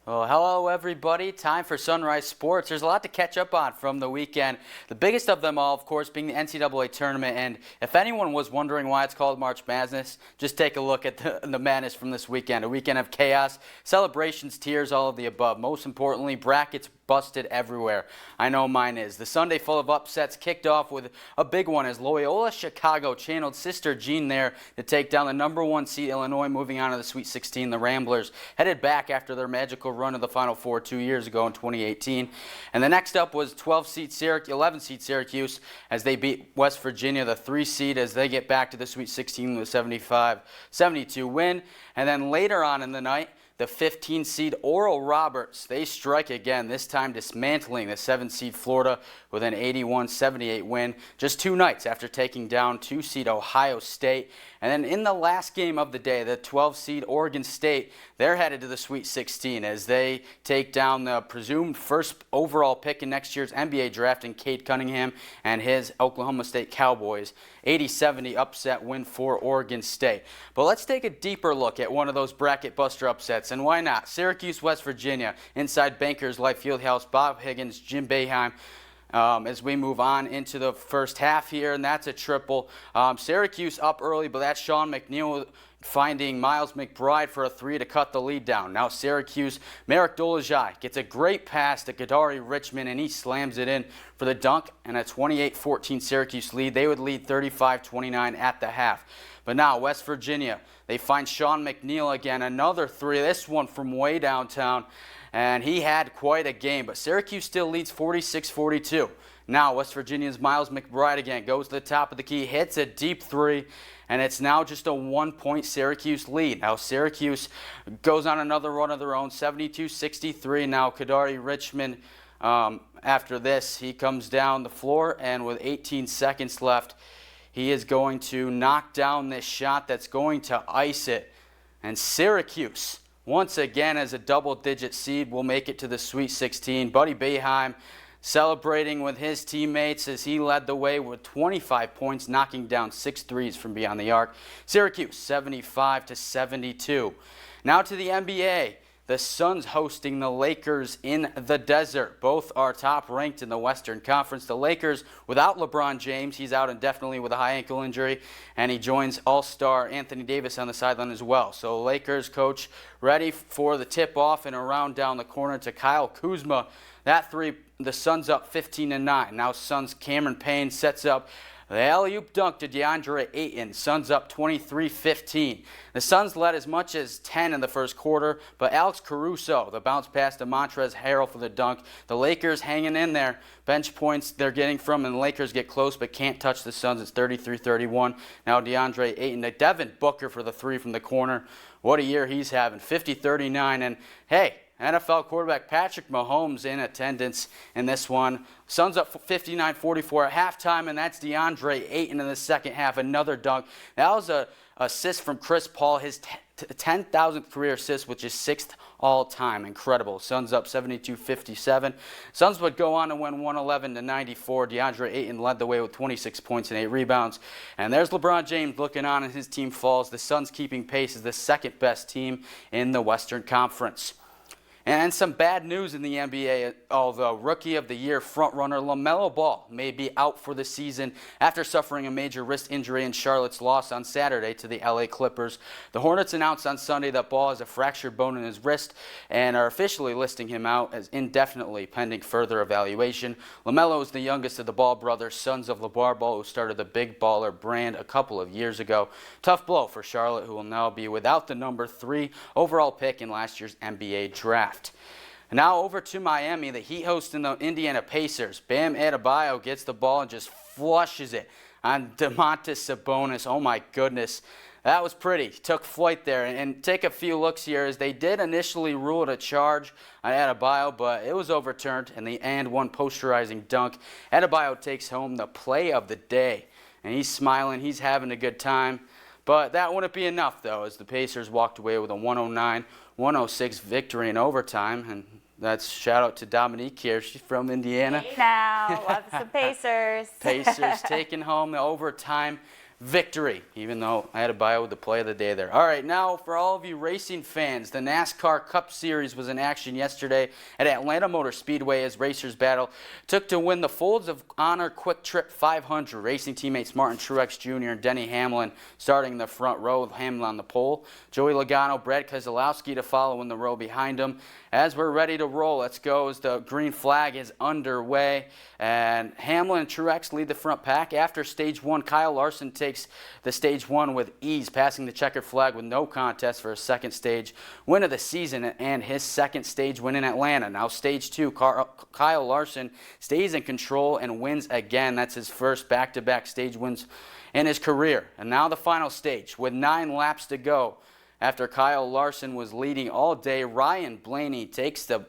Well, hello everybody. Time for Sunrise Sports. There's a lot to catch up on from the weekend. The biggest of them all, of course, being the NCAA Tournament. And if anyone was wondering why it's called March Madness, just take a look at the madness from this weekend. A weekend of chaos, celebrations, tears, all of the above. Most importantly, brackets busted everywhere. I know mine is. The Sunday full of upsets kicked off with a big one as Loyola Chicago channeled Sister Jean there to take down the #1 seed Illinois, moving on to the Sweet 16. The Ramblers headed back after their magical run of the Final Four 2 years ago in 2018. And the next up was 11 seed Syracuse as they beat West Virginia, the 3 seed, as they get back to the Sweet 16 with a 75-72 win. And then later on in the night, the 15 seed Oral Roberts, they strike again, this time dismantling the 7 seed Florida with an 81-78 win just 2 nights after taking down 2 seed Ohio State. And then in the last game of the day, the 12 seed Oregon State, they're headed to the Sweet 16 as they take down the presumed first overall pick in next year's NBA draft in Cade Cunningham and his Oklahoma State Cowboys. 80-70 upset win for Oregon State. But let's take a deeper look at one of those bracket buster upsets, and why not? Syracuse, West Virginia, inside Bankers Life Fieldhouse, Bob Higgins, Jim Boeheim. As we move on into the first half here, and that's a triple. Syracuse up early, but that's Sean McNeil finding Miles McBride for a 3 to cut the lead down. Now Syracuse, Merrick Dolezaj gets a great pass to Kadari Richmond, and he slams it in for the dunk, and a 28-14 Syracuse lead. They would lead 35-29 at the half. But now West Virginia, they find Sean McNeil again, another 3, this one from way downtown. And he had quite a game, but Syracuse still leads 46-42. Now West Virginia's Miles McBride again goes to the top of the key, hits a deep 3, and it's now just a 1-point Syracuse lead. Now Syracuse goes on another run of their own, 72-63. Now Kadari Richmond, after this, he comes down the floor, and with 18 seconds left, he is going to knock down this shot that's going to ice it. And Syracuse, once again, as a double-digit seed, will make it to the Sweet 16. Buddy Boeheim celebrating with his teammates as he led the way with 25 points, knocking down 6 threes from beyond the arc. Syracuse 75-72. Now to the NBA. The Suns hosting the Lakers in the desert. Both are top ranked in the Western Conference. The Lakers without LeBron James. He's out indefinitely with a high ankle injury. And he joins All-Star Anthony Davis on the sideline as well. So Lakers coach ready for the tip-off and around down the corner to Kyle Kuzma. That 3, the Suns up 15-9. Now Suns Cameron Payne sets up the alley-oop dunk to DeAndre Ayton. Suns up 23-15. The Suns led as much as 10 in the first quarter, but Alex Caruso, the bounce pass to Montrezl Harrell for the dunk. The Lakers hanging in there. Bench points they're getting from, and the Lakers get close but can't touch the Suns. It's 33-31. Now DeAndre Ayton to Devin Booker for the 3 from the corner. What a year he's having, 50-39. And hey, NFL quarterback Patrick Mahomes in attendance in this one. Suns up 59-44 at halftime, and that's DeAndre Ayton in the second half. Another dunk. That was a assist from Chris Paul, his 10,000th career assist, which is 6th all-time. Incredible. Suns up 72-57. Suns would go on to win 111-94. DeAndre Ayton led the way with 26 points and 8 rebounds. And there's LeBron James looking on as his team falls. The Suns keeping pace as the second best team in the Western Conference. And some bad news in the NBA, although Rookie of the Year frontrunner LaMelo Ball may be out for the season after suffering a major wrist injury in Charlotte's loss on Saturday to the LA Clippers. The Hornets announced on Sunday that Ball has a fractured bone in his wrist and are officially listing him out as indefinitely pending further evaluation. LaMelo is the youngest of the Ball brothers, sons of LeVar Ball, who started the Big Baller brand a couple of years ago. Tough blow for Charlotte, who will now be without the number 3 overall pick in last year's NBA draft. Now over to Miami, the Heat hosting the Indiana Pacers. Bam Adebayo gets the ball and just flushes it on Domantas Sabonis. Oh my goodness, that was pretty. Took flight there. And take a few looks here, as they did initially rule it a charge on Adebayo, but it was overturned in the and one posterizing dunk. Adebayo takes home the play of the day, and he's smiling. He's having a good time. But that wouldn't be enough, though, as the Pacers walked away with a 109-106 victory in overtime. And that's shout out to Dominique here. She's from Indiana. Hey now, love some Pacers. Pacers taking home the overtime victory, even though I had a bio with the play of the day there. All right, now for all of you racing fans, the NASCAR Cup Series was in action yesterday at Atlanta Motor Speedway as racers battle took to win the Folds of Honor Quick Trip 500. Racing teammates Martin Truex Jr. and Denny Hamlin starting in the front row with Hamlin on the pole. Joey Logano, Brad Keselowski to follow in the row behind him. As we're ready to roll, let's go as the green flag is underway. And Hamlin and Truex lead the front pack. After stage one, Kyle Larson takes the stage one with ease, passing the checkered flag with no contest for a second stage win of the season and his second stage win in Atlanta. Now stage two, Kyle Larson stays in control and wins again. That's his first back-to-back stage wins in his career. And now the final stage with 9 laps to go. After Kyle Larson was leading all day, Ryan Blaney takes the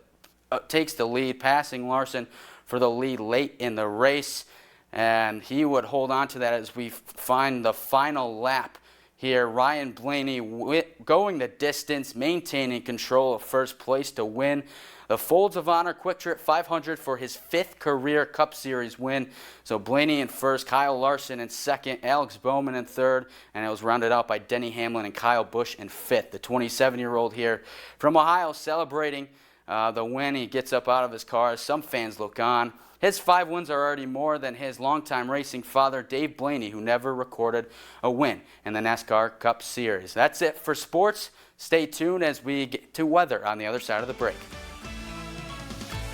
lead, passing Larson for the lead late in the race. And he would hold on to that as we find the final lap here. Ryan Blaney going the distance, maintaining control of first place to win the Folds of Honor Quick Trip 500 for his 5th career Cup Series win. So Blaney in first, Kyle Larson in second, Alex Bowman in third, and it was rounded out by Denny Hamlin and Kyle Busch in 5th. The 27-year-old here from Ohio celebrating the win. He gets up out of his car. Some fans look on. His 5 wins are already more than his longtime racing father, Dave Blaney, who never recorded a win in the NASCAR Cup Series. That's it for sports. Stay tuned as we get to weather on the other side of the break.